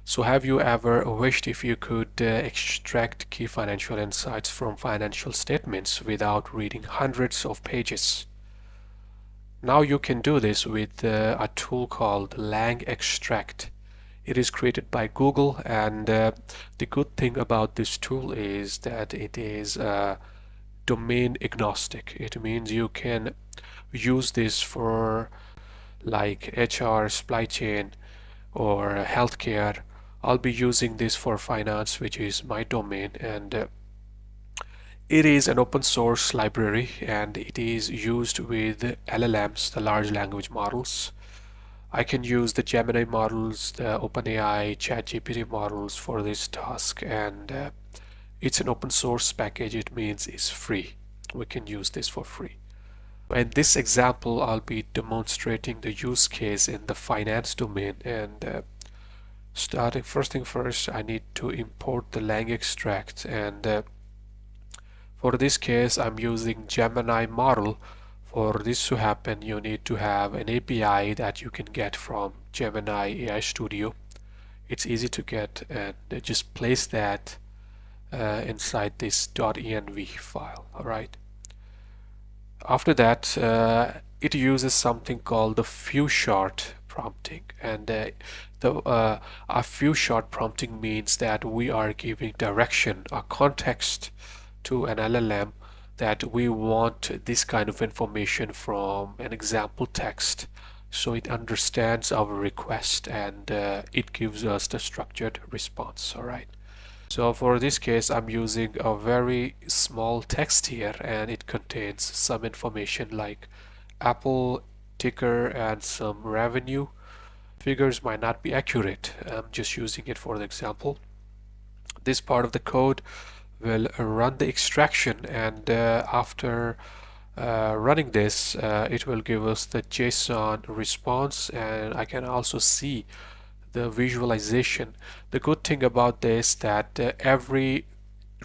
So have you ever wished if you could extract key financial insights from financial statements without reading hundreds of pages? Now you can do this with a tool called LangExtract. It is created by Google, and the good thing about this tool is that it is domain agnostic. It means you can use this for like HR, supply chain, or healthcare. I'll be using this for finance, which is my domain, and it is an open source library, and it is used with LLMs, the large language models. I can use the Gemini models, the OpenAI, ChatGPT models for this task, and it's an open source package. It means it's free. We can use this for free. In this example, I'll be demonstrating the use case in the finance domain, and starting first thing first, I need to import the LangExtract, and for this case I'm using Gemini model. For this to happen, you need to have an API that you can get from Gemini AI Studio. It's easy to get, and just place that inside this .env file. Alright. After that, it uses something called the few shot prompting, and a few shot prompting means that we are giving direction, a context to an LLM that we want this kind of information from an example text, so it understands our request, and it gives us the structured response. All right. So for this case, I'm using a very small text here, and it contains some information like Apple ticker and some revenue. Figures might not be accurate. I'm just using it for the example. This part of the code will run the extraction, and after running this, it will give us the JSON response, and I can also see the visualization. The good thing about this that every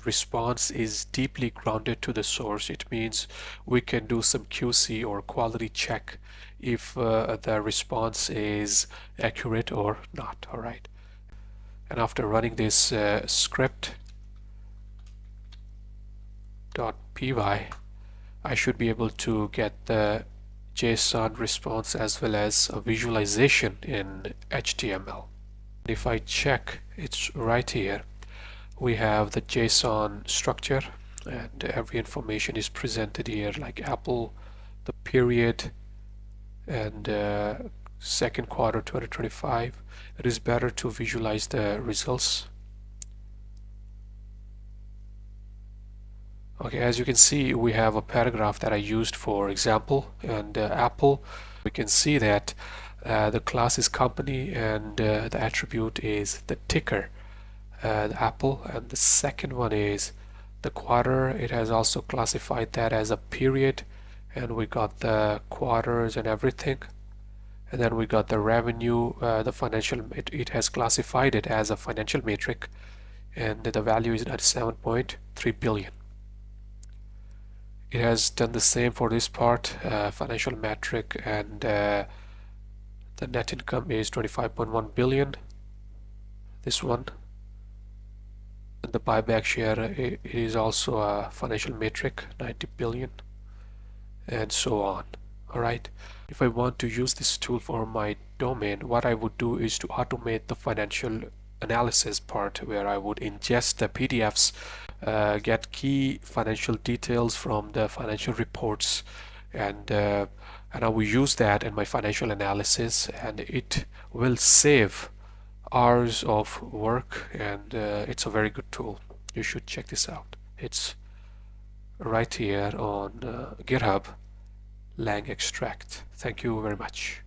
response is deeply grounded to the source. It means we can do some QC or quality check if the response is accurate or not. All right. And after running this script .py, I should be able to get the JSON response as well as a visualization in HTML. If I check, it's right here. We have the JSON structure, and every information is presented here, like Apple, the period, and second quarter 2025. It is better to visualize the results. Okay, as you can see, we have a paragraph that I used for example, and Apple, we can see that the class is company, and the attribute is the ticker, the Apple, and the second one is the quarter. It has also classified that as a period, and we got the quarters and everything. And then we got the revenue, the financial, it has classified it as a financial metric, and the value is 97.3 billion. It has done the same for this part, financial metric, and the net income is 25.1 billion. This one, and the buyback share, it is also a financial metric, 90 billion, and so on. All right. If I want to use this tool for my domain, what I would do is to automate the financial analysis part, where I would ingest the PDFs, get key financial details from the financial reports, and I will use that in my financial analysis, and it will save hours of work, and it's a very good tool. You should check this out. It's right here on GitHub, LangExtract. Thank you very much.